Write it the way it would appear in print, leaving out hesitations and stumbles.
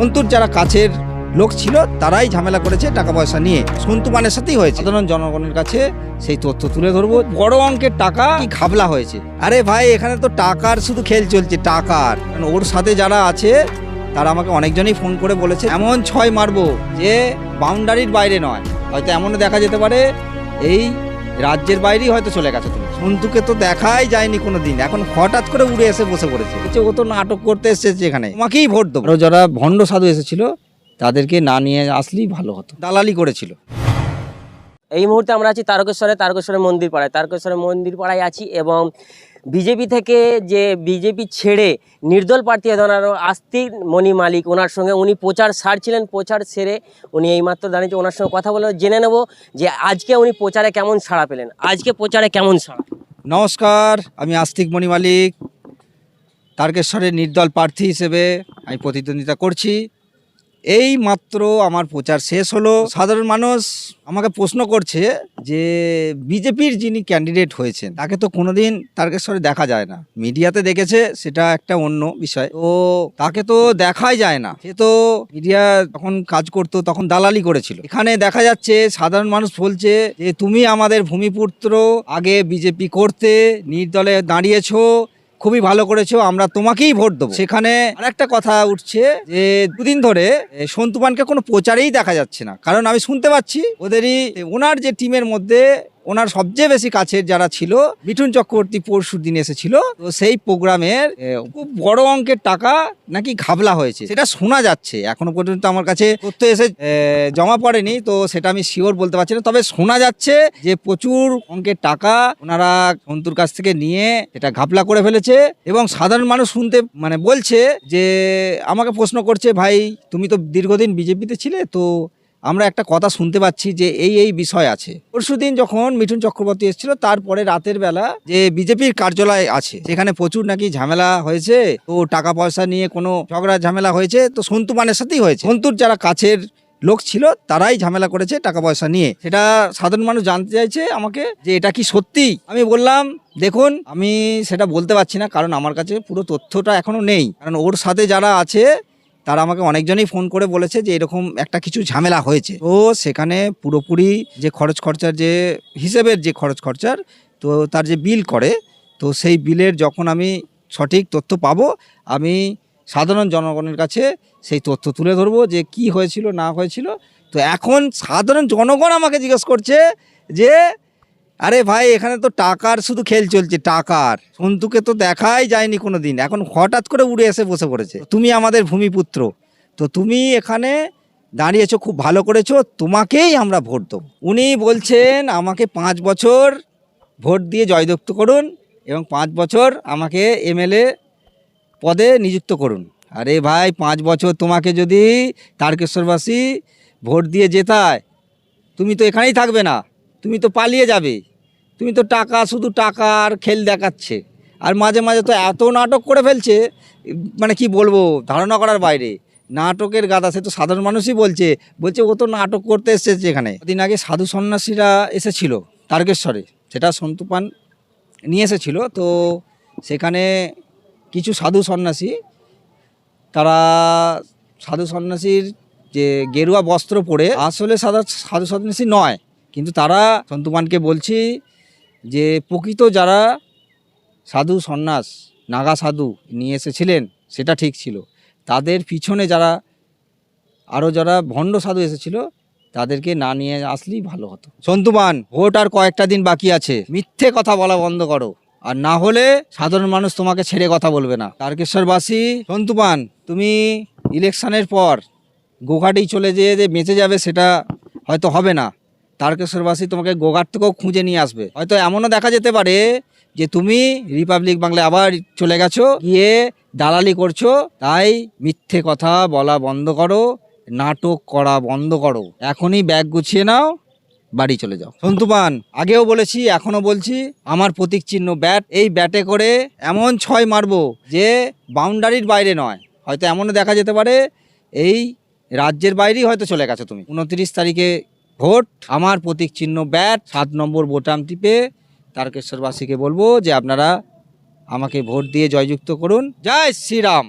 সন্তুর যারা কাছের লোক ছিল তারাই ঝামেলা করেছে টাকা পয়সা নিয়ে। সন্তু মানের সাথেই হয়েছে। সাধারণ জনগণের কাছে সেই তথ্য তুলে ধরবো। বড় অঙ্কের টাকা কি ঘাবলা হয়েছে। আরে ভাই, এখানে তো টাকার শুধু খেল চলছে, টাকার। ওর সাথে যারা আছে তারা আমাকে অনেকজনই ফোন করে বলেছে এমন ছয় মারবো যে বাউন্ডারির বাইরে নয়, হয়তো এমনও দেখা যেতে পারে এই রাজ্যের বাইরেই হয়তো চলে গেছে। তুমি সন্তুকে তো দেখাই যায়নি কোনো দিন, এখন হঠাৎ করে উড়ে এসে বসে পড়েছে। ও তো নাটক করতে এসেছে এখানে, তোমাকেই ভোট দেবো। আরো যারা ভণ্ড সাধু এসেছিল তাদেরকে না নিয়ে আসলেই ভালো হতো, দালালি করেছিল। এই মুহূর্তে আমরা আছি তারকেশ্বরের মন্দির পাড়ায় আছি এবং বিজেপি থেকে যে বিজেপি ছেড়ে নির্দল প্রার্থী ধরানো আস্তিক মণি মালিক, ওনার সঙ্গে উনি প্রচার সারছিলেন। প্রচার সেরে উনি এইমাত্র দাঁড়িয়েছে, ওনার সঙ্গে কথা বলে জেনে নেব যে আজকে উনি প্রচারে কেমন সাড়া পেলেন। নমস্কার, আমি আস্তিক মণি মালিক, তারকেশ্বরের নির্দল প্রার্থী হিসেবে আমি প্রতিদ্বন্দ্বিতা করছি। এই মাত্র আমার প্রচার শেষ হলো। সাধারণ মানুষ আমাকে প্রশ্ন করছে যে বিজেপির যিনি ক্যান্ডিডেট হয়েছেন তাকে তো কোনোদিন তারকেশ্বরে দেখা যায় না। মিডিয়াতে দেখেছে, সেটা একটা অন্য বিষয়। তো তাকে তো দেখাই যায় না। সে তো মিডিয়া যখন কাজ করতো তখন দালালি করেছিল। এখানে দেখা যাচ্ছে সাধারণ মানুষ বলছে যে তুমি আমাদের ভূমিপুত্র, আগে বিজেপি করতে, নির্দলে দাঁড়িয়েছো, খুবই ভালো করেছো, আমরা তোমাকেই ভোট দেবো। সেখানে আরেকটা কথা উঠছে যে দুদিন ধরে সন্তুমানকে কোনো প্রচারেই দেখা যাচ্ছে না। কারণ আমি শুনতে পাচ্ছি ওনার যে টিমের মধ্যে ওনার সবচেয়ে বেশি কাছের যারা ছিল, মিঠুন চক্রবর্তী পরশু দিন এসেছিল, তো সেই প্রোগ্রামের খুব বড় অঙ্কের টাকা নাকি ঘাবলা হয়েছে, সেটা শোনা যাচ্ছে। এখনো পর্যন্ত আমার কাছে তথ্য এসে জমা পড়েনি, তো সেটা আমি শিওর বলতে পারছি না। তবে শোনা যাচ্ছে যে প্রচুর অঙ্কের টাকা ওনারা সন্তুর কাছ থেকে নিয়ে এটা ঘাবলা করে ফেলেছে। এবং সাধারণ মানুষ শুনতে বলছে যে আমাকে প্রশ্ন করছে, ভাই তুমি তো দীর্ঘদিন বিজেপিতে ছিলে, তো আমরা একটা কথা শুনতে পাচ্ছি যে এই বিষয় আছে। পরশুদিন যখন মিঠুন চক্রবর্তী এসেছিল, তারপরে রাতের বেলা যে বিজেপির কার্যালয় আছে সেখানে প্রচুর নাকি ঝামেলা হয়েছে, তো টাকা পয়সা নিয়ে কোনো ঝগড়া ঝামেলা হয়েছে, তো সন্তু মানের সাথেই হয়েছে। সন্তুর যারা কাছের লোক ছিল তারাই ঝামেলা করেছে টাকা পয়সা নিয়ে। সেটা সাধারণ মানুষ জানতে চাইছে আমাকে যে এটা কি সত্যি। আমি বললাম দেখুন, আমি সেটা বলতে পারছি না, কারণ আমার কাছে পুরো তথ্যটা এখনো নেই। কারণ ওর সাথে যারা আছে তারা আমাকে অনেকজনই ফোন করে বলেছে যে এরকম একটা কিছু ঝামেলা হয়েছে। তো সেখানে পুরোপুরি যে খরচ খরচার যে হিসেবের যে খরচ খরচার, তো তার যে বিল করে, তো সেই বিলের যখন আমি সঠিক তথ্য পাবো, আমি সাধারণ জনগণের কাছে সেই তথ্য তুলে ধরবো যে কি হয়েছিল না হয়েছিল। তো এখন সাধারণ জনগণ আমাকে জিজ্ঞেস করছে যে আরে ভাই, এখানে তো টাকার শুধু খেল চলছে, টাকার। সন্তুকে তো দেখাই যায়নি কোনো দিন, এখন হঠাৎ করে উড়ে এসে বসে পড়েছে। তুমি আমাদের ভূমিপুত্র, তো তুমি এখানে দাঁড়িয়েছো, খুব ভালো করেছো, তোমাকেই আমরা ভোট দেবো। উনি বলছেন আমাকে 5 বছর ভোট দিয়ে জয়যুক্ত করুন এবং 5 বছর আমাকে এমএলএ পদে নিযুক্ত করুন। আরে ভাই, 5 বছর তোমাকে যদি তারকেশ্বরবাসী ভোট দিয়ে জেতায়, তুমি তো এখানেই থাকবে না, তুমি তো পালিয়ে যাবে। তুমি তো টাকা, শুধু টাকার খেল দেখাচ্ছে। আর মাঝে মাঝে তো এত নাটক করে ফেলছে, কি বলবো, ধারণা করার বাইরে। নাটকের গাদা, সে তো সাধারণ মানুষই বলছে ও তো নাটক করতে এসেছে এখানে। দিন আগে সাধু সন্ন্যাসীরা এসেছিল তারকেশ্বরে, সেটা সন্তুপান নিয়ে এসেছিল। তো সেখানে কিছু সাধু সন্ন্যাসী, তারা সাধু সন্ন্যাসীর যে গেরুয়া বস্ত্র পরে আসলে সাধু সন্ন্যাসী নয়, কিন্তু তারা সন্তুপানকে বলছি যে প্রকৃত যারা সাধু সন্ন্যাস, নাগা সাধু নিয়ে এসেছিলেন সেটা ঠিক ছিল, তাদের পিছনে যারা ভণ্ড সাধু এসেছিল তাদেরকে না নিয়ে আসলেই ভালো হতো। সন্তুপান, ভোট আর কয়েকটা দিন বাকি আছে, মিথ্যে কথা বলা বন্ধ করো, আর না হলে সাধারণ মানুষ তোমাকে ছেড়ে কথা বলবে না। তারকেশ্বরবাসী, সন্তুপান, তুমি ইলেকশনের পর গোঘাটেই চলে যেয়ে যে বেঁচে যাবে সেটা হয়তো হবে না। তারকেশ্বরবাসী তোমাকে গোঘাট থেকেও খুঁজে নিয়ে আসবে। হয়তো এমনও দেখা যেতে পারে যে তুমি রিপাবলিক বাংলায় আবার চলে গেছো, গিয়ে দালালি করছো। তাই মিথ্যে কথা বলা বন্ধ করো, নাটক করা বন্ধ করো, এখনই ব্যাগ গুছিয়ে নাও, বাড়ি চলে যাও। সন্তুপান, আগেও বলেছি এখনো বলছি, আমার প্রতীক চিহ্ন ব্যাট। এই ব্যাটে করে এমন ছয় মারবো যে বাউন্ডারির বাইরে নয়, হয়তো এমনও দেখা যেতে পারে এই রাজ্যের বাইরেই হয়তো চলে গেছো তুমি। 29 তারিখে ভোট, আমার প্রতীক চিহ্ন ব্যাট, 7 নম্বর বোতাম টিপে তারকেশ্বরবাসীকে বলবো যে আপনারা আমাকে ভোট দিয়ে জয়যুক্ত করুন। জয় শ্রীরাম।